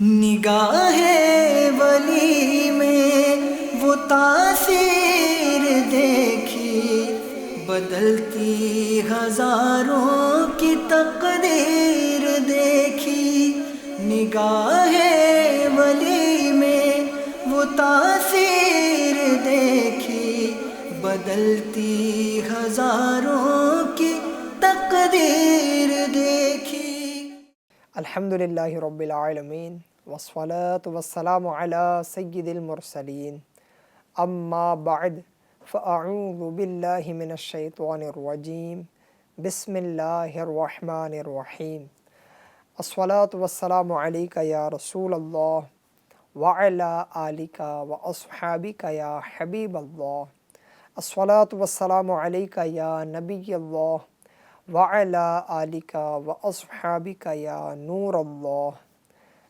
نگاہ ولی میں وہ تاثیر دیکھی، بدلتی ہزاروں کی تقدیر دیکھی۔ نگاہ ولی میں وہ تاثیر دیکھی، بدلتی ہزاروں کی تقدیر دیکھی۔ الحمدللہ رب العالمین والصلاة والسلام علی سید المرسلین، اما بعد فاعوذ باللہ من الشیطان الرجیم، بسم اللہ الرحمن الرحیم۔ الصلاة والسلام علیک یا رسول اللہ وعلی آلک واصحابک یا حبیب اللہ۔ الصلاة والسلام علیک یا نبی اللہ وعلی آلک واصحابک یا نور اللہ۔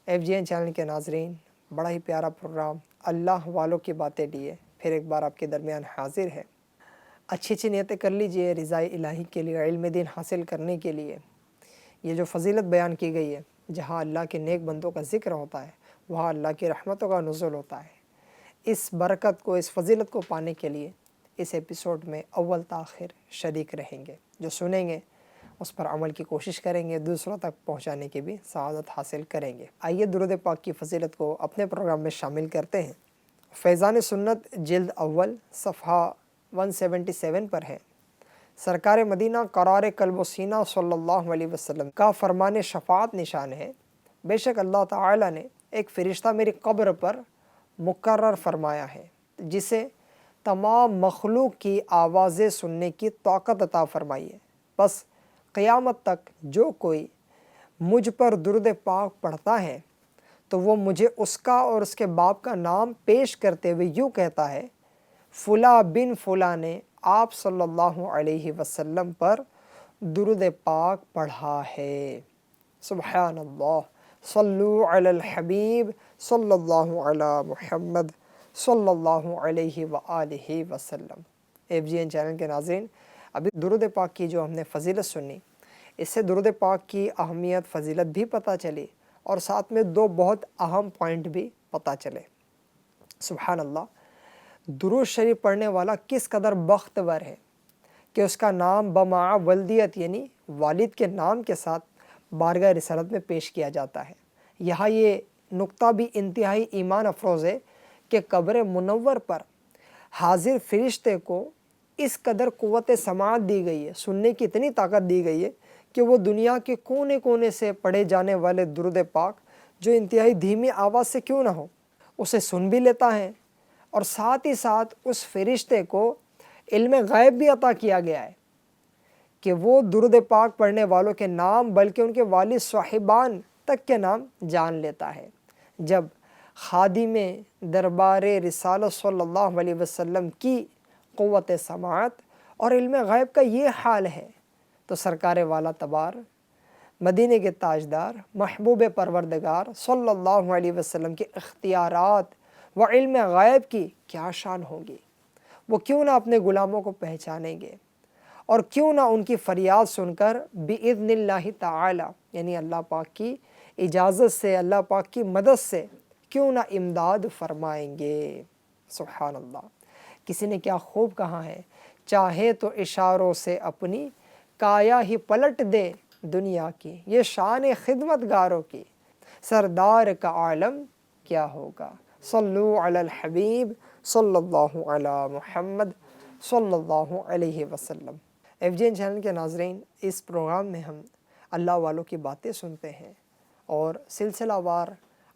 FGN چینل کے ناظرین، بڑا ہی پیارا پروگرام اللہ والوں کی باتیں لیے پھر ایک بار آپ کے درمیان حاضر ہے۔ اچھی اچھی نیتیں کر لیجئے رضائے الہی کے لیے، علم دین حاصل کرنے کے لیے۔ یہ جو فضیلت بیان کی گئی ہے، جہاں اللہ کے نیک بندوں کا ذکر ہوتا ہے وہاں اللہ کی رحمتوں کا نزول ہوتا ہے۔ اس برکت کو، اس فضیلت کو پانے کے لیے اس ایپیسوڈ میں اول تاخیر شریک رہیں گے۔ جو سنیں گے اس پر عمل کی کوشش کریں گے، دوسروں تک پہنچانے کی بھی سعادت حاصل کریں گے۔ آئیے درود پاک کی فضیلت کو اپنے پروگرام میں شامل کرتے ہیں۔ فیضان سنت جلد اول صفحہ 177 پر ہے۔ سرکار مدینہ قرار قلب و سینہ صلی اللہ علیہ وسلم کا فرمان شفاعت نشان ہے، بے شک اللہ تعالی نے ایک فرشتہ میری قبر پر مقرر فرمایا ہے، جسے تمام مخلوق کی آوازیں سننے کی طاقت عطا فرمائی ہے۔ بس قیامت تک جو کوئی مجھ پر درود پاک پڑھتا ہے تو وہ مجھے اس کا اور اس کے باپ کا نام پیش کرتے ہوئے یوں کہتا ہے، فلاں بن فلاں نے آپ صلی اللہ علیہ وسلم پر درود پاک پڑھا ہے۔ سبحان اللہ، صلو علی الحبیب صلی اللہ علی محمد صلی اللہ علیہ وآلہ وسلم۔ FGN چینل کے ناظرین، ابھی درود پاک کی جو ہم نے فضیلت سنی، اس سے درود پاک کی اہمیت فضیلت بھی پتہ چلی اور ساتھ میں دو بہت اہم پوائنٹ بھی پتہ چلے۔ سبحان اللہ، درود شریف پڑھنے والا کس قدر بختور ہے کہ اس کا نام بمع ولدیت یعنی والد کے نام کے ساتھ بارگاہ رسالت میں پیش کیا جاتا ہے۔ یہاں یہ نقطہ بھی انتہائی ایمان افروز ہے کہ قبر منور پر حاضر فرشتے کو اس قدر قوت سماعت دی گئی ہے، سننے کی اتنی طاقت دی گئی ہے کہ وہ دنیا کے کونے کونے سے پڑھے جانے والے درود پاک جو انتہائی دھیمی آواز سے کیوں نہ ہو اسے سن بھی لیتا ہے، اور ساتھ ہی ساتھ اس فرشتے کو علم غیب بھی عطا کیا گیا ہے کہ وہ درود پاک پڑھنے والوں کے نام بلکہ ان کے والد صاحبان تک کے نام جان لیتا ہے۔ جب خادم دربار رسالت صلی اللہ علیہ وسلم کی قوت سماعت اور علم غیب کا یہ حال ہے تو سرکار والا تبار، مدینے کے تاجدار، محبوب پروردگار صلی اللہ علیہ وسلم کے اختیارات و علم غیب کی کیا شان ہوگی؟ وہ کیوں نہ اپنے غلاموں کو پہچانیں گے، اور کیوں نہ ان کی فریاد سن کر بِإِذْنِ اللَّهِ تعالی یعنی اللہ پاک کی اجازت سے، اللہ پاک کی مدد سے کیوں نہ امداد فرمائیں گے۔ سبحان اللہ، کسی نے کیا خوب کہا ہے، چاہے تو اشاروں سے اپنی کایا ہی پلٹ دے دنیا کی، یہ شان خدمت گاروں کی، سردار کا عالم کیا ہوگا۔ صلو علی الحبیب صلی اللہ علی محمد صلی اللہ علیہ وسلم۔ FGN چینل کے ناظرین، اس پروگرام میں ہم اللہ والوں کی باتیں سنتے ہیں اور سلسلہ وار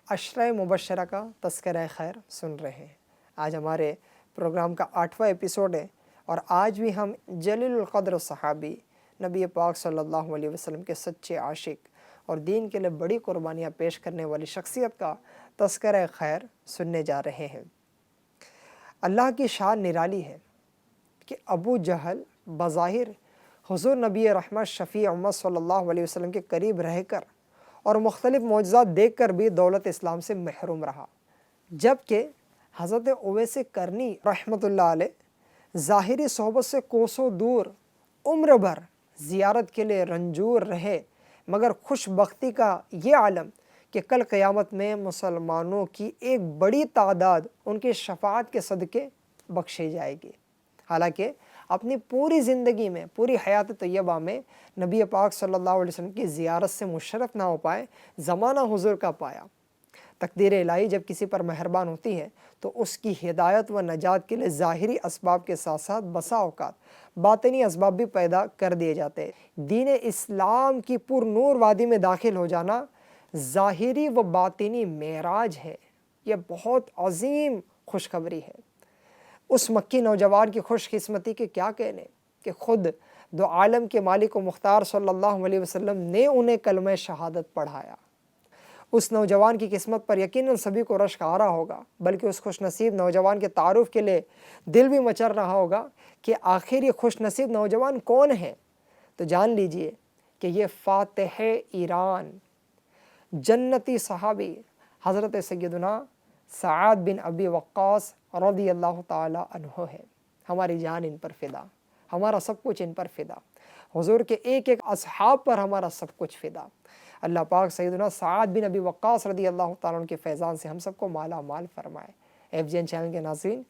عشرہ مبشرہ کا تذکرہ خیر سن رہے ہیں۔ آج ہمارے پروگرام کا 8واں ایپیسوڈ ہے اور آج بھی ہم جلیل القدر صحابی نبی پاک صلی اللہ علیہ وسلم کے سچے عاشق اور دین کے لیے بڑی قربانیاں پیش کرنے والی شخصیت کا تذکرہ خیر سننے جا رہے ہیں۔ اللہ کی شان نرالی ہے کہ ابو جہل بظاہر حضور نبی رحمت شفیع امت صلی اللہ علیہ وسلم کے قریب رہ کر اور مختلف معجزات دیکھ کر بھی دولت اسلام سے محروم رہا، جبکہ حضرت اویس کرنی رحمۃ اللہ علیہ ظاہری صحبت سے کوسوں دور عمر بھر زیارت کے لیے رنجور رہے، مگر خوش بختی کا یہ عالم کہ کل قیامت میں مسلمانوں کی ایک بڑی تعداد ان کی شفاعت کے صدقے بخشی جائے گی۔ حالانکہ اپنی پوری زندگی میں، پوری حیات طیبہ میں نبی پاک صلی اللہ علیہ وسلم کی زیارت سے مشرف نہ ہو پائے، زمانہ حضور کا پایا۔ تقدیر الہی جب کسی پر مہربان ہوتی ہے تو اس کی ہدایت و نجات کے لیے ظاہری اسباب کے ساتھ ساتھ بسا اوقات باطنی اسباب بھی پیدا کر دیے جاتے ہیں۔ دین اسلام کی پر نور وادی میں داخل ہو جانا ظاہری و باطنی معراج ہے۔ یہ بہت عظیم خوشخبری ہے۔ اس مکی نوجوان کی خوش قسمتی کے کیا کہنے کہ خود دو عالم کے مالک و مختار صلی اللہ علیہ وسلم نے انہیں کلمہ شہادت پڑھایا۔ اس نوجوان کی قسمت پر یقیناً سبھی کو رشک آ رہا ہوگا، بلکہ اس خوش نصیب نوجوان کے تعارف کے لیے دل بھی مچل رہا ہوگا کہ آخر یہ خوش نصیب نوجوان کون ہے؟ تو جان لیجئے کہ یہ فاتح ایران، جنتی صحابی حضرت سیدنا سعد بن ابی وقاص رضی اللہ تعالی عنہ ہے۔ ہماری جان ان پر فدا، ہمارا سب کچھ ان پر فدا، حضور کے ایک ایک اصحاب پر ہمارا سب کچھ فدا۔ اللہ پاک سیدنا سعد بن ابی وقاص رضی اللہ تعالیٰ عنہ کے فیضان سے ہم سب کو مالا مال فرمائے۔ FGN چینل کے ناظرین،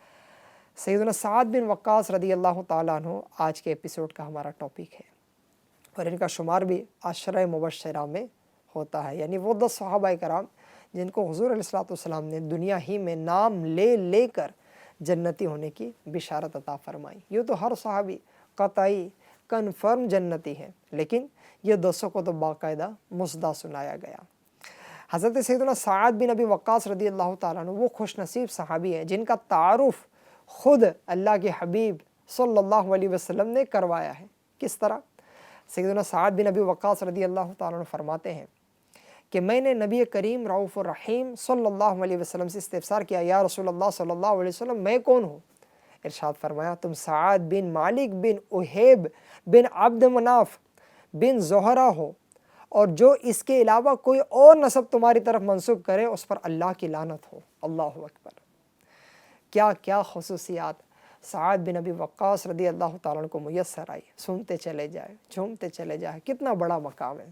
سیدنا سعد بن وقاص رضی اللہ تعالیٰ عنہ آج کے ایپیسوڈ کا ہمارا ٹاپک ہے، اور ان کا شمار بھی عشرہ مبشرہ میں ہوتا ہے، یعنی وہ 10 صحابہ کرام جن کو حضور علیہ الصلوۃ والسلام نے دنیا ہی میں نام لے لے کر جنتی ہونے کی بشارت عطا فرمائی۔ یہ تو ہر صحابی قطعی کنفرم جنتی ہے، لیکن یہ 200 کو تو باقاعدہ مصدع سنایا گیا۔ حضرت سیدنا سعد بن ابی وقاص رضی اللہ تعالیٰ عنہ وہ خوش نصیب صحابی ہیں جن کا تعارف خود اللہ کے حبیب صلی اللہ علیہ وسلم نے کروایا ہے۔ کس طرح؟ سیدنا سعد بن ابی وقاص رضی اللہ تعالیٰ عنہ فرماتے ہیں کہ میں نے نبی کریم رؤوف الرحیم صلی اللہ علیہ وسلم سے استفسار کیا، یا رسول اللہ صلی اللہ علیہ وسلم میں کون ہوں؟ ارشاد فرمایا، تم سعد بن مالک بن اہیب بن عبد مناف بن زہرہ ہو، اور جو اس کے علاوہ کوئی اور نسب تمہاری طرف منسوب کرے اس پر اللہ کی لعنت ہو۔ اللہ اکبر! کیا کیا خصوصیات سعد بن ابی وقاص رضی اللہ تعالیٰ عنہ کو میسر آئی۔ سنتے چلے جائے، جھومتے چلے جائے، کتنا بڑا مقام ہے۔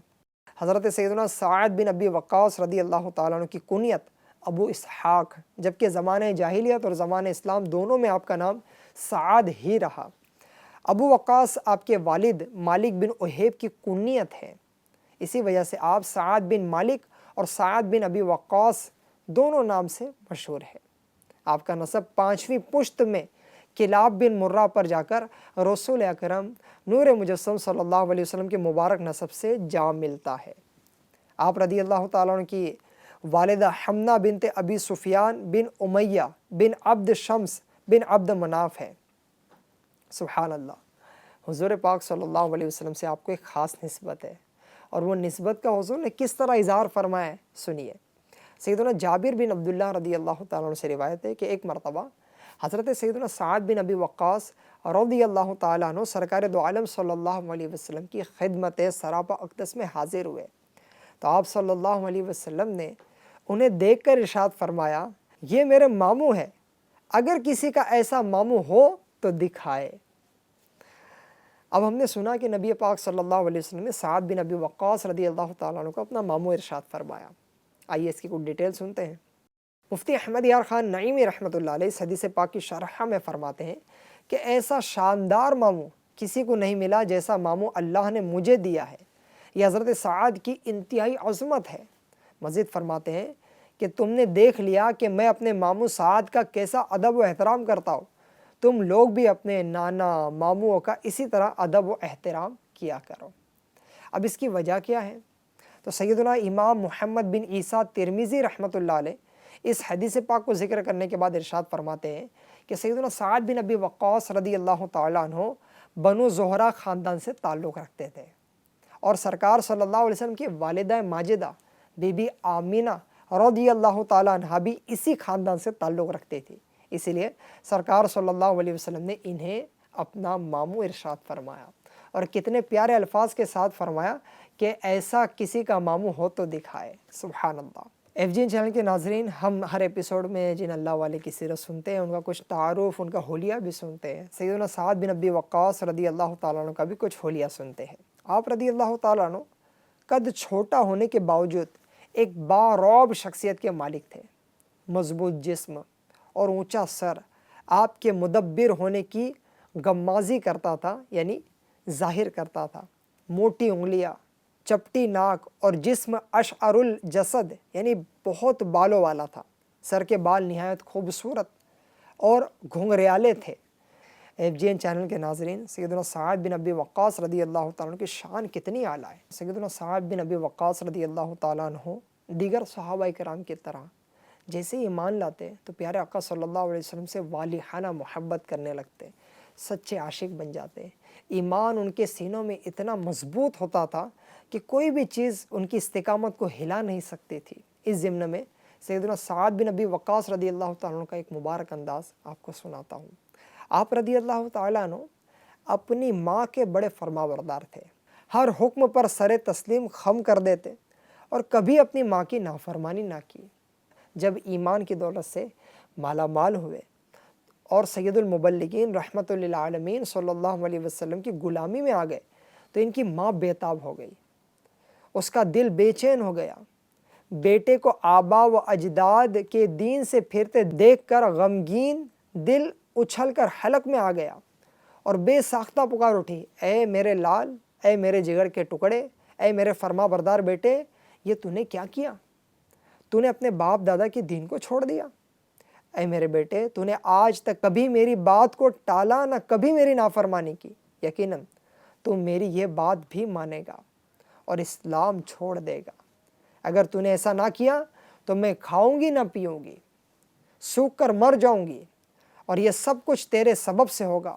حضرت سیدنا سعد بن ابی وقاص رضی اللہ تعالیٰ عنہ کی کنیت ابو اسحاق، جبکہ زمانہ جاہلیت اور زمانہ اسلام دونوں میں آپ کا نام سعد ہی رہا۔ ابو وقاص آپ کے والد مالک بن اہیب کی کنیت ہے، اسی وجہ سے آپ سعد بن مالک اور سعد بن ابی وقاص دونوں نام سے مشہور ہے۔ آپ کا نسب 5ویں پشت میں کلاب بن مرہ پر جا کر رسول اکرم نور مجسم صلی اللہ علیہ وسلم کے مبارک نسب سے جا ملتا ہے۔ آپ رضی اللہ تعالیٰ عنہ کی والدہ حمنہ بنت ابی سفیان بن امیہ بن عبد شمس بن عبد مناف ہے۔ سبحان اللہ! حضور پاک صلی اللہ علیہ وسلم سے آپ کو ایک خاص نسبت ہے، اور وہ نسبت کا حضور نے کس طرح اظہار فرمایا ہے، سنیے۔ سیدنا جابر بن عبداللہ رضی اللہ تعالیٰ عنہ سے روایت ہے کہ ایک مرتبہ حضرت سیدنا سعد بن ابی وقاص رضی اللہ تعالیٰ عنہ سرکار دو عالم صلی اللہ علیہ وسلم کی خدمت سراپا اقدس میں حاضر ہوئے، تو آپ صلی اللہ علیہ وسلم نے انہیں دیکھ کر ارشاد فرمایا، یہ میرے ماموں ہے، اگر کسی کا ایسا ماموں ہو تو دکھائے۔ اب ہم نے سنا کہ نبی پاک صلی اللہ علیہ وسلم نے سعد بن ابی وقاص رضی اللہ تعالیٰ عنہ کو اپنا ماموں ارشاد فرمایا۔ آئیے اس کی کچھ ڈیٹیل سنتے ہیں۔ مفتی احمد یار خان نعیمی رحمۃ اللہ علیہ اس حدیث پاک کی شرح میں فرماتے ہیں کہ ایسا شاندار ماموں کسی کو نہیں ملا جیسا ماموں اللہ نے مجھے دیا ہے۔ یہ حضرت سعد کی انتہائی عظمت ہے۔ مزید فرماتے ہیں کہ تم نے دیکھ لیا کہ میں اپنے ماموں سعد کا کیسا ادب و احترام کرتا ہوں، تم لوگ بھی اپنے نانا ماموں کا اسی طرح ادب و احترام کیا کرو۔ اب اس کی وجہ کیا ہے؟ تو سیدنا امام محمد بن عیسیٰ ترمذی رحمۃ اللہ علیہ اس حدیث پاک کو ذکر کرنے کے بعد ارشاد فرماتے ہیں کہ سیدنا سعد بن ابی وقاص رضی اللہ تعالیٰ عنہ بنو زہرہ خاندان سے تعلق رکھتے تھے، اور سرکار صلی اللہ علیہ وسلم کی والدہ ماجدہ بی بی آمینہ رضی اللہ تعالیٰ عنہ بھی اسی خاندان سے تعلق رکھتے تھے، اسی لیے سرکار صلی اللہ علیہ وسلم نے انہیں اپنا ماموں ارشاد فرمایا، اور کتنے پیارے الفاظ کے ساتھ فرمایا کہ ایسا کسی کا ماموں ہو تو دکھائے۔ سبحان اللہ! FGN چینل کے ناظرین، ہم ہر ایپیسوڈ میں جن اللہ والے کی سیرت سنتے ہیں ان کا کچھ تعارف، ان کا حلیہ بھی سنتے ہیں۔ سیدنا سعد بن ابی وقاص رضی اللہ تعالیٰ عنہ کا بھی کچھ حلیہ سنتے ہیں۔ آپ رضی اللہ تعالیٰ عنہ قد چھوٹا ہونے کے باوجود ایک باروب شخصیت کے مالک تھے، مضبوط جسم اور اونچا سر، آپ کے مدبر ہونے کی غمازی کرتا تھا، یعنی ظاہر کرتا تھا۔ موٹی انگلیاں، چپٹی ناک اور جسم اشعر الجسد، یعنی بہت بالوں والا تھا۔ سر کے بال نہایت خوبصورت اور گھنگریالے تھے۔ FGN چینل کے ناظرین، سیدنا سعد بن ابی وقاص رضی اللہ تعالیٰ عنہ کی شان کتنی اعلیٰ ہے۔ سیدنا سعد بن ابی وقاص رضی اللہ تعالیٰ عنہ دیگر صحابہ کرام کی طرح جیسے ایمان لاتے تو پیارے آقا صلی اللہ علیہ وسلم سے والہانہ محبت کرنے لگتے، سچے عاشق بن جاتے۔ ایمان ان کے سینوں میں اتنا مضبوط ہوتا تھا کہ کوئی بھی چیز ان کی استقامت کو ہلا نہیں سکتی تھی۔ اس ضمن میں سیدنا سعد بن ابی وقاص رضی اللہ تعالیٰ عنہ کا ایک مبارک انداز آپ کو سناتا ہوں۔ آپ رضی اللہ تعالیٰ عنہ اپنی ماں کے بڑے فرمانبردار تھے، ہر حکم پر سر تسلیم خم کر دیتے اور کبھی اپنی ماں کی نافرمانی نہ کی۔ جب ایمان کی دولت سے مالا مال ہوئے اور سید المبلغین رحمۃ للعالمین صلی اللہ علیہ وسلم کی غلامی میں آ گئے تو ان کی ماں بےتاب ہو گئی، اس کا دل بے چین ہو گیا۔ بیٹے کو آبا و اجداد کے دین سے پھرتے دیکھ کر غمگین دل اچھل کر حلق میں آ گیا اور بے ساختہ پکار اٹھی، اے میرے لال، اے میرے جگر کے ٹکڑے، اے میرے فرما بردار بیٹے، یہ تو نے کیا کیا؟ تو نے اپنے باپ دادا کے دین کو چھوڑ دیا۔ اے میرے بیٹے، تو نے آج تک کبھی میری بات کو ٹالا، نہ کبھی میری نافرمانی کی۔ یقیناً تو میری یہ بات بھی مانے گا اور اسلام چھوڑ دے گا۔ اگر تو نے ایسا نہ کیا تو میں کھاؤں گی نہ پیوں گی، سوکھ کر مر جاؤں گی، اور یہ سب کچھ تیرے سبب سے ہوگا،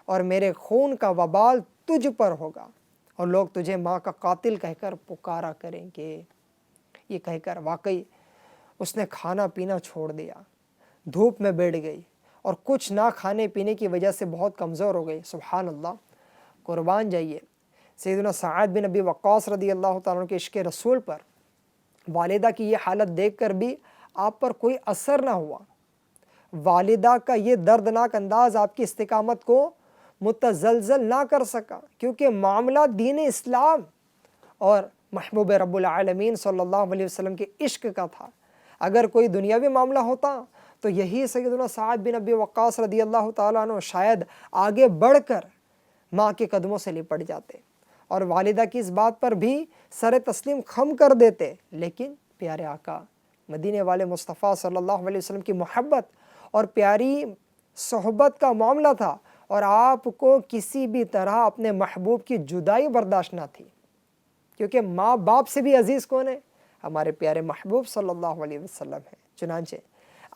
اور میرے خون کا وبال تجھ پر ہوگا، اور لوگ تجھے ماں کا قاتل کہہ کر پکارا کریں گے۔ یہ کہہ کر واقعی اس نے کھانا پینا چھوڑ دیا، دھوپ میں بیٹھ گئی اور کچھ نہ کھانے پینے کی وجہ سے بہت کمزور ہو گئی۔ سبحان اللہ، قربان جائیے سیدنا سعد بن ابی وقاص رضی اللہ تعالیٰ عنہ کے عشق رسول پر والدہ کی یہ حالت دیکھ کر بھی آپ پر کوئی اثر نہ ہوا۔ والدہ کا یہ دردناک انداز آپ کی استقامت کو متزلزل نہ کر سکا، کیونکہ معاملہ دین اسلام اور محبوب رب العالمین صلی اللہ علیہ وسلم کے عشق کا تھا۔ اگر کوئی دنیاوی معاملہ ہوتا تو یہی سیدنا سعد بن ابی وقاص رضی اللہ تعالیٰ عنہ شاید آگے بڑھ کر ماں کے قدموں سے لپٹ جاتے اور والدہ کی اس بات پر بھی سر تسلیم خم کر دیتے، لیکن پیارے آقا مدینے والے مصطفیٰ صلی اللہ علیہ وسلم کی محبت اور پیاری صحبت کا معاملہ تھا، اور آپ کو کسی بھی طرح اپنے محبوب کی جدائی برداشت نہ تھی، کیونکہ ماں باپ سے بھی عزیز کون ہے؟ ہمارے پیارے محبوب صلی اللہ علیہ وسلم ہیں۔ چنانچہ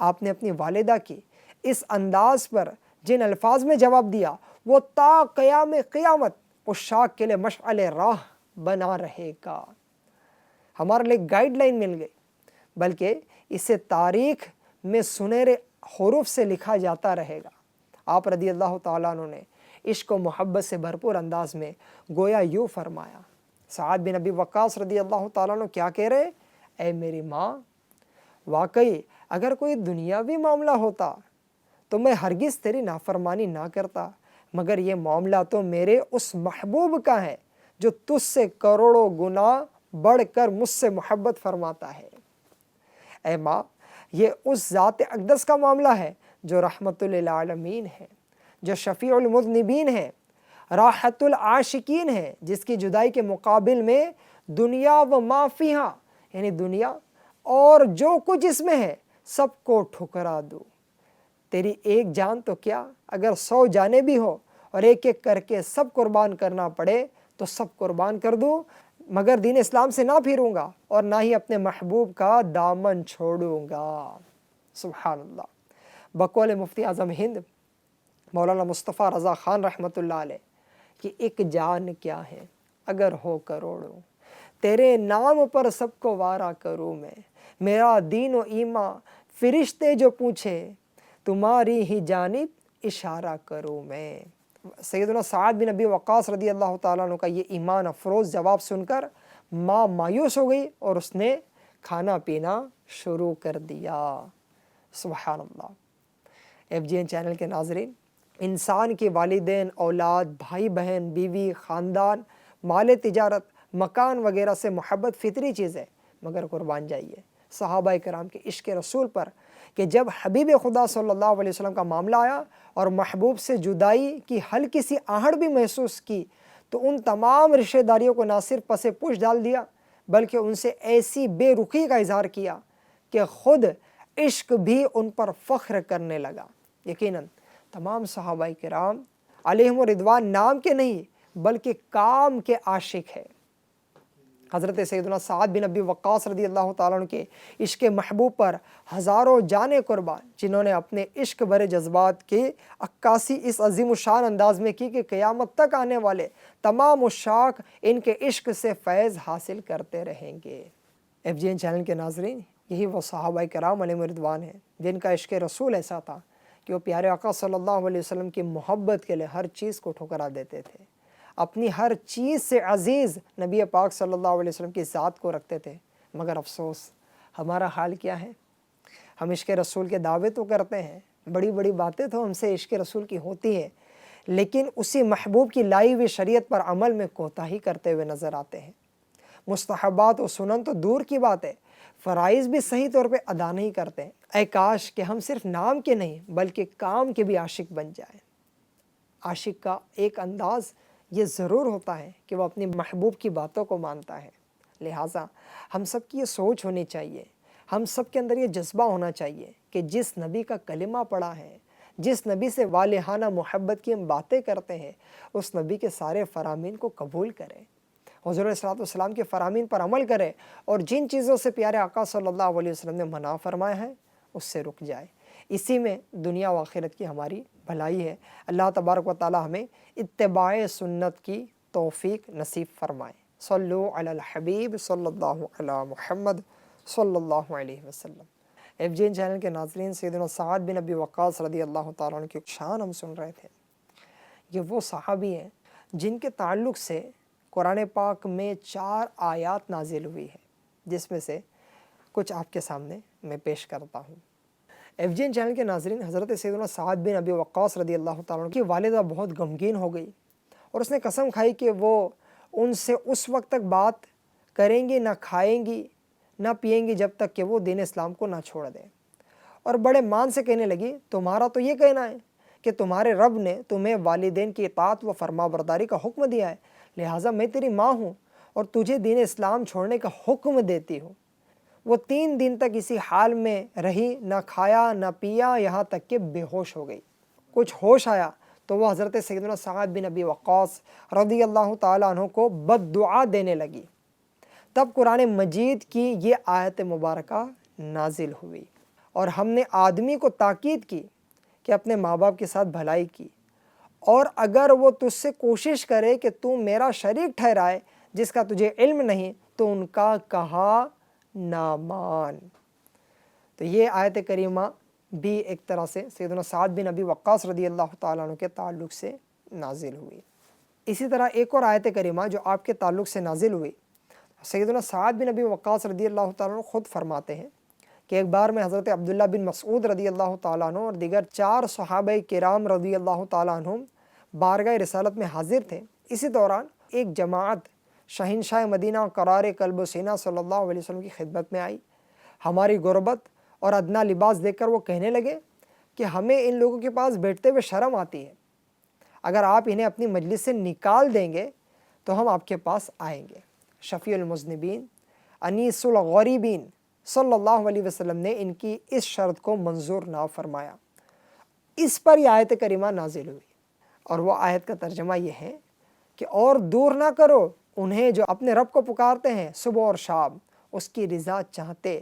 آپ نے اپنی والدہ کی اس انداز پر جن الفاظ میں جواب دیا وہ تا قیام قیامت عشاق کے لیے مشعل راہ بنا رہے گا۔ ہمارے لیے گائیڈ لائن مل گئی، بلکہ اسے تاریخ میں سنہرے حروف سے لکھا جاتا رہے گا۔ آپ رضی اللہ تعالیٰ عنہ نے عشق و محبت سے بھرپور انداز میں گویا یوں فرمایا۔ سعد بن ابی وقاص رضی اللہ تعالیٰ عنہ کیا کہہ رہے؟ اے میری ماں، واقعی اگر کوئی دنیاوی معاملہ ہوتا تو میں ہرگز تیری نافرمانی نہ کرتا، مگر یہ معاملہ تو میرے اس محبوب کا ہے جو تجھ سے کروڑوں گنا بڑھ کر مجھ سے محبت فرماتا ہے۔ اے ماں، یہ اس ذات اقدس کا معاملہ ہے جو رحمت للعالمین ہے، جو شفیع المذنبین ہے، راحت العاشقین ہے، جس کی جدائی کے مقابل میں دنیا و ما فیہا، یعنی دنیا اور جو کچھ اس میں ہے سب کو ٹھکرا دوں۔ تیری ایک جان تو کیا، اگر 100 جانیں بھی ہو اور ایک ایک کر کے سب قربان کرنا پڑے تو سب قربان کر دوں، مگر دین اسلام سے نہ پھروں گا اور نہ ہی اپنے محبوب کا دامن چھوڑوں گا۔ سبحان اللہ۔ بقول مفتی اعظم ہند مولانا مصطفیٰ رضا خان رحمۃ اللہ علیہ کہ ایک جان کیا ہے اگر ہو کروڑوں، تیرے نام پر سب کو وارا کروں میں، میرا دین و ایمان فرشتے جو پوچھے تمہاری ہی جانب اشارہ کروں میں۔ سیدنا سعد بن ابی وقاص رضی اللہ تعالیٰ عنہ کا یہ ایمان افروز جواب سن کر ماں مایوس ہو گئی اور اس نے کھانا پینا شروع کر دیا۔ سبحان اللہ۔ FGN چینل کے ناظرین، انسان کے والدین، اولاد، بھائی بہن، بیوی، خاندان، مال تجارت، مکان وغیرہ سے محبت فطری چیز ہے، مگر قربان جائیے صحابہ کرام کے عشق رسول پر کہ جب حبیب خدا صلی اللہ علیہ وسلم کا معاملہ آیا اور محبوب سے جدائی کی ہلکی سی آہٹ بھی محسوس کی تو ان تمام رشتہ داریوں کو نہ صرف پس پش ڈال دیا بلکہ ان سے ایسی بے رخی کا اظہار کیا کہ خود عشق بھی ان پر فخر کرنے لگا۔ یقیناً تمام صحابہ کرام علیہم رضوان نام کے نہیں بلکہ کام کے عاشق ہے۔ حضرت سیدنا سعد بن ابی وقاص رضی اللہ تعالیٰ عنہ کے عشق محبوب پر ہزاروں جانیں قربان، جنہوں نے اپنے عشق بھرے جذبات کی عکاسی اس عظیم الشان انداز میں کی کہ قیامت تک آنے والے تمام عشاق ان کے عشق سے فیض حاصل کرتے رہیں گے۔ FGN چینل کے ناظرین، یہی وہ صحابہ کرام علیہم رضوان ہیں جن کا عشق رسول ایسا تھا کہ وہ پیارے آقا صلی اللہ علیہ وسلم کی محبت کے لیے ہر چیز کو ٹھکرا دیتے تھے، اپنی ہر چیز سے عزیز نبی پاک صلی اللہ علیہ وسلم کی ذات کو رکھتے تھے۔ مگر افسوس ہمارا حال کیا ہے؟ ہم عشق رسول کے دعوے تو کرتے ہیں، بڑی بڑی باتیں تو ہم سے عشق رسول کی ہوتی ہیں، لیکن اسی محبوب کی لائی ہوئی شریعت پر عمل میں کوتاہی کرتے ہوئے نظر آتے ہیں۔ مستحبات و سنن تو دور کی بات ہے، فرائض بھی صحیح طور پہ ادا نہیں کرتے۔ اے کاش کہ ہم صرف نام کے نہیں بلکہ کام کے بھی عاشق بن جائیں۔ عاشق کا ایک انداز یہ ضرور ہوتا ہے کہ وہ اپنی محبوب کی باتوں کو مانتا ہے، لہٰذا ہم سب کی یہ سوچ ہونی چاہیے، ہم سب کے اندر یہ جذبہ ہونا چاہیے کہ جس نبی کا کلمہ پڑھا ہے، جس نبی سے والہانہ محبت کی ہم باتیں کرتے ہیں، اس نبی کے سارے فرامین کو قبول کریں، حضور صلی اللہ علیہ وسلم کے فرامین پر عمل کرے اور جن چیزوں سے پیارے آقا صلی اللہ علیہ وسلم نے منع فرمایا ہے اس سے رک جائے۔ اسی میں دنیا و آخرت کی ہماری بھلائی ہے۔ اللہ تبارک و تعالی ہمیں اتباع سنت کی توفیق نصیب فرمائے۔ صلو علی الحبیب صلی اللہ علی محمد صلی اللہ علیہ وسلم۔ FGN چینل کے ناظرین، سیدنا سعد بن ابی وقاص رضی اللہ تعالیٰ عنہ کی شان ہم سن رہے تھے۔ یہ وہ صحابی ہیں جن کے تعلق سے قرآن پاک میں 4 آیات نازل ہوئی ہے، جس میں سے کچھ آپ کے سامنے میں پیش کرتا ہوں۔ FGN چینل کے ناظرین، حضرت سیدنا سعد بن ابی وقاص رضی اللہ تعالیٰ عنہ کی والدہ بہت غمگین ہو گئی اور اس نے قسم کھائی کہ وہ ان سے اس وقت تک بات کریں گی، نہ کھائیں گی نہ پئیں گی جب تک کہ وہ دین اسلام کو نہ چھوڑ دیں، اور بڑے مان سے کہنے لگی تمہارا تو یہ کہنا ہے کہ تمہارے رب نے تمہیں والدین کی اطاعت و فرما برداری کا حکم دیا ہے، لہٰذا میں تیری ماں ہوں اور تجھے دین اسلام چھوڑنے کا حکم دیتی ہوں۔ وہ 3 دن تک اسی حال میں رہی، نہ کھایا نہ پیا، یہاں تک کہ بے ہوش ہو گئی۔ کچھ ہوش آیا تو وہ حضرت سیدنا سعد بن ابی وقاص رضی اللہ تعالیٰ عنہ کو بد دعا دینے لگی۔ تب قرآن مجید کی یہ آیت مبارکہ نازل ہوئی اور ہم نے آدمی کو تاکید کی کہ اپنے ماں باپ کے ساتھ بھلائی کی، اور اگر وہ تجھ سے کوشش کرے کہ تو میرا شریک ٹھہرائے جس کا تجھے علم نہیں تو ان کا کہا نہ مان۔ تو یہ آیت کریمہ بھی ایک طرح سے سیدنا سعد بن ابی وقاص رضی اللہ تعالیٰ عنہ کے تعلق سے نازل ہوئی۔ اسی طرح ایک اور آیت کریمہ جو آپ کے تعلق سے نازل ہوئی، سیدنا سعد بن ابی وقاص رضی اللہ تعالیٰ عنہ خود فرماتے ہیں کہ ایک بار میں حضرت عبداللہ بن مسعود رضی اللہ تعالیٰ عنہ اور دیگر 4 صحابہ کرام رضی اللہ تعالیٰ عنہ بارگاہ رسالت میں حاضر تھے۔ اسی دوران ایک جماعت شہنشاہ مدینہ قرار قلب و سینہ صلی اللہ علیہ وسلم کی خدمت میں آئی۔ ہماری غربت اور ادنا لباس دیکھ کر وہ کہنے لگے کہ ہمیں ان لوگوں کے پاس بیٹھتے ہوئے شرم آتی ہے، اگر آپ انہیں اپنی مجلس سے نکال دیں گے تو ہم آپ کے پاس آئیں گے۔ شفیع المذنبین انیس الغریبین صلی اللہ علیہ وسلم نے ان کی اس شرط کو منظور نہ فرمایا۔ اس پر یہ آیت کریمہ نازل ہوئی، اور وہ آیت کا ترجمہ یہ ہے کہ اور دور نہ کرو انہیں جو اپنے رب کو پکارتے ہیں صبح اور شام، اس کی رضا چاہتے،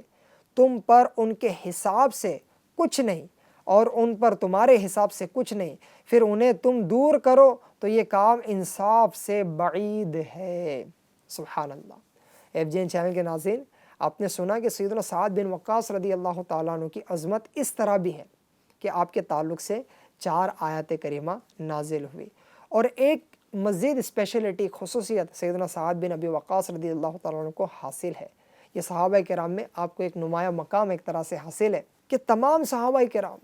تم پر ان کے حساب سے کچھ نہیں اور ان پر تمہارے حساب سے کچھ نہیں، پھر انہیں تم دور کرو تو یہ کام انصاف سے بعید ہے۔ سبحان اللہ۔ FGN چینل کے ناظرین، آپ نے سنا کہ سیدنا سعد بن وقاص رضی اللہ تعالیٰ عنہ کی عظمت اس طرح بھی ہے کہ آپ کے تعلق سے 4 آیات کریمہ نازل ہوئی، اور ایک مزید اسپیشلٹی خصوصیت سیدنا سعد بن ابی وقاص رضی اللہ تعالیٰ عنہ کو حاصل ہے۔ یہ صحابہ کرام میں آپ کو ایک نمایاں مقام ایک طرح سے حاصل ہے کہ تمام صحابہ کرام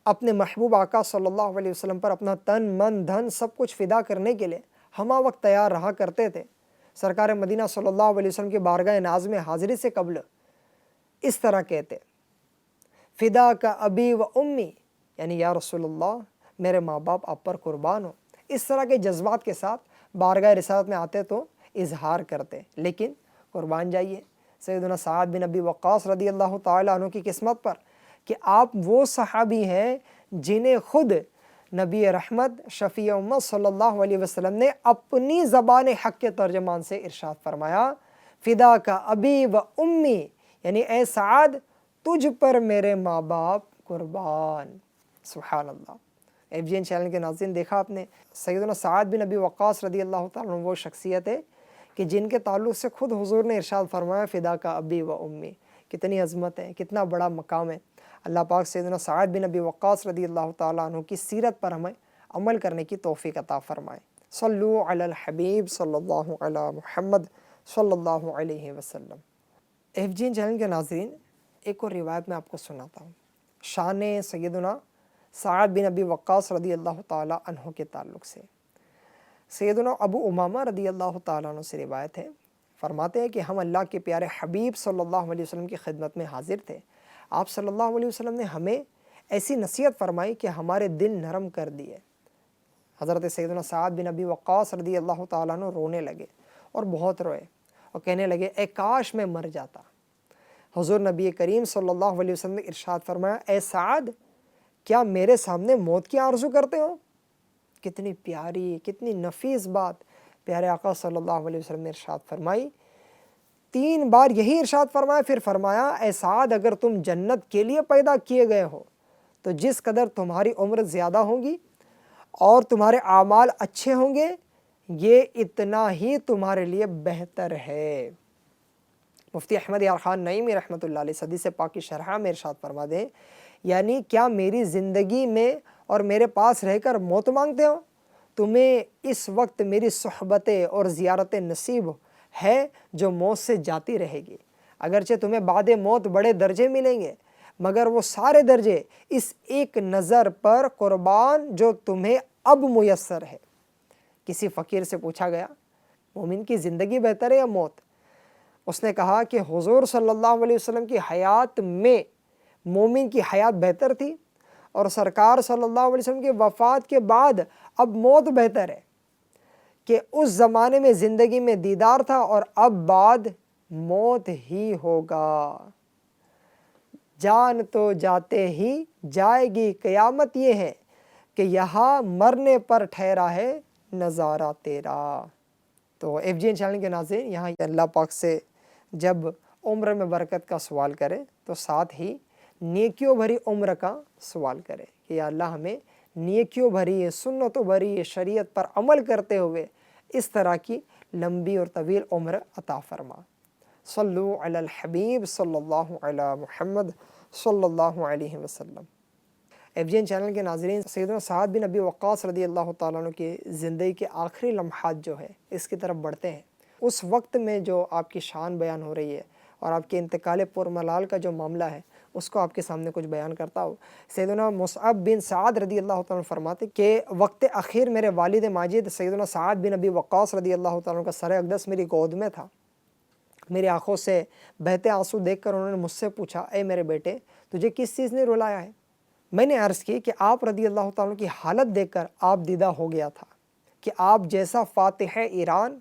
اپنے محبوب آقا صلی اللہ علیہ وسلم پر اپنا تن من دھن سب کچھ فدا کرنے کے لیے ہمہ وقت تیار رہا کرتے تھے۔ سرکار مدینہ صلی اللہ علیہ وسلم کی بارگاہ ناز میں حاضری سے قبل اس طرح کہتے، فدا کا ابی و امی، یعنی یا رسول اللہ میرے ماں باپ آپ پر قربان ہو۔ اس طرح کے جذبات کے ساتھ بارگاہ رسالت میں آتے تو اظہار کرتے، لیکن قربان جائیے سیدنا سعد بن ابی وقاص رضی اللہ تعالیٰ عنہ کی قسمت پر کہ آپ وہ صحابی ہیں جنہیں خود نبی رحمت شفیع امت صلی اللہ علیہ وسلم نے اپنی زبان حق کے ترجمان سے ارشاد فرمایا، فدا کا ابی و امی، یعنی اے سعد تجھ پر میرے ماں باپ قربان۔ سبحان اللہ۔ ایف جی این چینل کے ناظرین، دیکھا آپ نے سیدنا سعد بن ابی وقاص رضی اللہ تعالیٰ عنہ وہ شخصیت ہے کہ جن کے تعلق سے خود حضور نے ارشاد فرمایا فدا کا ابی و امی۔ کتنی عظمت ہے، کتنا بڑا مقام ہے۔ اللہ پاک سیدنا سعد بن ابی وقاص رضی اللہ تعالیٰ عنہ کی سیرت پر ہمیں عمل کرنے کی توفیق عطا فرمائے۔ صلو علی الحبیب صلی اللہ علی محمد صلی اللہ علیہ وسلم۔ ایف جی این چینل کے ناظرین، ایک اور روایت میں آپ کو سناتا ہوں شان سیدنا سعد بن ابی وقاص رضی اللہ تعالیٰ عنہ کے تعلق سے۔ سیدنا ابو امامہ رضی اللہ تعالیٰ عنہ سے روایت ہے، فرماتے ہیں کہ ہم اللہ کے پیارے حبیب صلی اللہ علیہ وسلم کی خدمت میں حاضر تھے۔ آپ صلی اللہ علیہ وسلم نے ہمیں ایسی نصیحت فرمائی کہ ہمارے دل نرم کر دیے۔ حضرت سیدنا سعد بن ابی وقاص رضی اللہ تعالیٰ عنہ رونے لگے اور بہت روئے اور کہنے لگے اے کاش میں مر جاتا۔ حضور نبی کریم صلی اللہ علیہ وسلم نے ارشاد فرمایا، اے سعد کیا میرے سامنے موت کی آرزو کرتے ہو؟ کتنی پیاری، کتنی نفیس بات پیارے آقا صلی اللہ علیہ وسلم نے ارشاد فرمائی۔ 3 بار یہی ارشاد فرمایا، پھر فرمایا اے سعد اگر تم جنت کے لیے پیدا کیے گئے ہو تو جس قدر تمہاری عمر زیادہ ہوگی اور تمہارے اعمال اچھے ہوں گے یہ اتنا ہی تمہارے لیے بہتر ہے۔ مفتی احمد یار خان نعیمی رحمۃ اللہ علیہ حدیث پاک کی شرح میں ارشاد فرما دیں، یعنی کیا میری زندگی میں اور میرے پاس رہ کر موت مانگتے ہو؟ تمہیں اس وقت میری صحبتیں اور زیارتیں نصیب ہے جو موت سے جاتی رہے گی۔ اگرچہ تمہیں بعد موت بڑے درجے ملیں گے مگر وہ سارے درجے اس ایک نظر پر قربان جو تمہیں اب میسر ہے۔ کسی فقیر سے پوچھا گیا مومن کی زندگی بہتر ہے یا موت؟ اس نے کہا کہ حضور صلی اللہ علیہ وسلم کی حیات میں مومن کی حیات بہتر تھی اور سرکار صلی اللہ علیہ وسلم کی وفات کے بعد اب موت بہتر ہے، کہ اس زمانے میں زندگی میں دیدار تھا اور اب بعد موت ہی ہوگا۔ جان تو جاتے ہی جائے گی قیامت یہ ہے کہ یہاں مرنے پر ٹھہرا ہے نظارہ تیرا۔ تو ایف جی این چینل کے ناظرین، یہاں اللہ پاک سے جب عمر میں برکت کا سوال کرے تو ساتھ ہی نیکیوں بھری عمر کا سوال کرے کہ یا اللہ ہمیں نیکیوں بھری سنتوں بھری شریعت پر عمل کرتے ہوئے اس طرح کی لمبی اور طویل عمر عطا فرما۔ صلو علی الحبیب صلی اللہ علی محمد صلی اللہ علیہ وسلم۔ ایف جی این چینل کے ناظرین، سیدنا سعد بن ابی وقاص رضی اللہ تعالیٰ عنہ کی زندگی کے آخری لمحات جو ہے اس کی طرف بڑھتے ہیں۔ اس وقت میں جو آپ کی شان بیان ہو رہی ہے اور آپ کے انتقال پرملال کا جو معاملہ ہے اس کو آپ کے سامنے کچھ بیان کرتا ہوں۔ سیدنا مصعب بن سعد رضی اللہ تعالیٰ عنہ فرماتے کہ وقت اخیر میرے والد ماجد سیدنا سعد بن ابی وقاص رضی اللہ تعالیٰ عنہ کا سر اقدس میری گود میں تھا۔ میری آنکھوں سے بہتے آنسو دیکھ کر انہوں نے مجھ سے پوچھا اے میرے بیٹے تجھے کس چیز نے رلایا ہے؟ میں نے عرض کی کہ آپ رضی اللہ تعالیٰ عنہ کی حالت دیکھ کر آپ دیدہ ہو گیا تھا کہ آپ جیسا فاتح ایران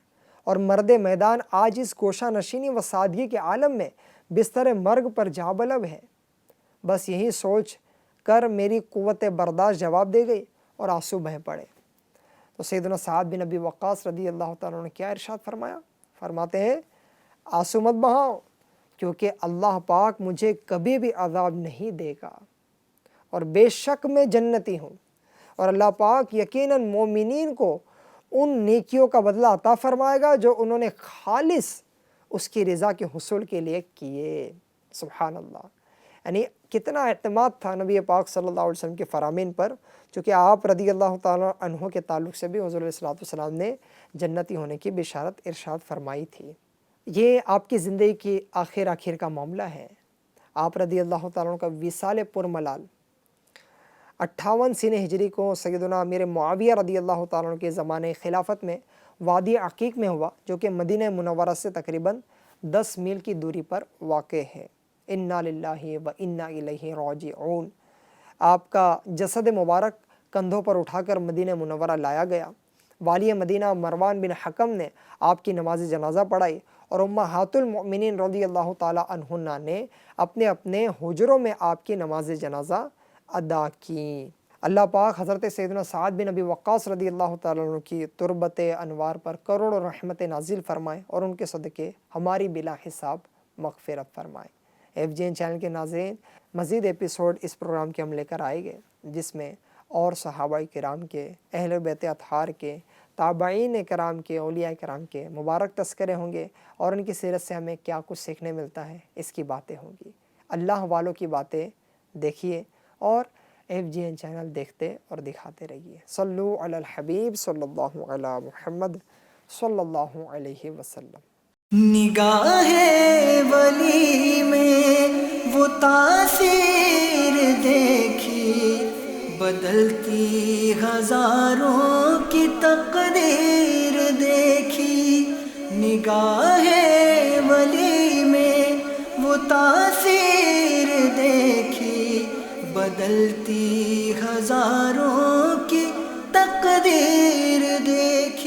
اور مرد میدان آج اس گوشہ نشینی و سادگی کے عالم میں بستر مرگ پر جابلب ہے۔ بس یہی سوچ کر میری قوت برداشت جواب دے گئی اور آنسو بہہ پڑے۔ تو سیدنا سعد بن ابی وقاص رضی اللہ تعالیٰ عنہ نے کیا ارشاد فرمایا؟ فرماتے ہیں آنسو مت بہاؤ کیونکہ اللہ پاک مجھے کبھی بھی عذاب نہیں دے گا اور بے شک میں جنتی ہوں، اور اللہ پاک یقیناً مومنین کو ان نیکیوں کا بدلہ عطا فرمائے گا جو انہوں نے خالص اس کی رضا کے حصول کے لیے کیے۔ سبحان اللہ۔ یعنی کتنا اعتماد تھا نبی پاک صلی اللہ علیہ وسلم کے فرامین پر، چونکہ آپ رضی اللہ تعالیٰ عنہ کے تعلق سے بھی حضور علیہ الصلوۃ والسلام نے جنتی ہونے کی بشارت ارشاد فرمائی تھی۔ یہ آپ کی زندگی کی آخر کا معاملہ ہے۔ آپ رضی اللہ تعالیٰ عنہ کا وصال پرملال 58 سنہ ہجری کو سیدنا امیر معاویہ رضی اللہ تعالیٰ عنہ کے زمانے خلافت میں وادی عقیق میں ہوا، جو کہ مدینہ منورہ سے تقریباً 10 میل کی دوری پر واقع ہے۔ انا للہ و انا الیہ راجعون۔ آپ کا جسد مبارک کندھوں پر اٹھا کر مدینہ منورہ لایا گیا۔ والی مدینہ مروان بن حکم نے آپ کی نماز جنازہ پڑھائی، اور امہات المؤمنین رضی اللہ تعالیٰ عنہن نے اپنے اپنے حجروں میں آپ کی نماز جنازہ ادا کی۔ اللہ پاک حضرت سیدنا سعد بن ابی وقاص رضی اللہ تعالیٰ عنہ کی تربت انوار پر کروڑوں رحمت نازل فرمائے، اور ان کے صدقے ہماری بلا حساب مغفرت فرمائے۔ FGN چینل کے ناظرین، مزید ایپیسوڈ اس پروگرام کے ہم لے کر آئے گئے، جس میں اور صحابہ کرام کے، اہل بیت اطہار کے، تابعین کرام کے، اولیاء کرام کے مبارک تذکرے ہوں گے، اور ان کی سیرت سے ہمیں کیا کچھ سیکھنے ملتا ہے اس کی باتیں ہوں گی۔ اللہ والوں کی باتیں دیکھیے اور FGN چینل دیکھتے اور دکھاتے رہیے۔ صلو علی الحبیب صلی اللہ علی محمد صلی اللہ علیہ وسلم۔ نگاہ ولی میں وہ تاثیر دیکھی، بدلتی ہزاروں کی تقدیر دیکھی۔ نگاہ ولی میں وہ تاثیر دیکھی، بدلتی ہزاروں کی تقدیر دیکھی۔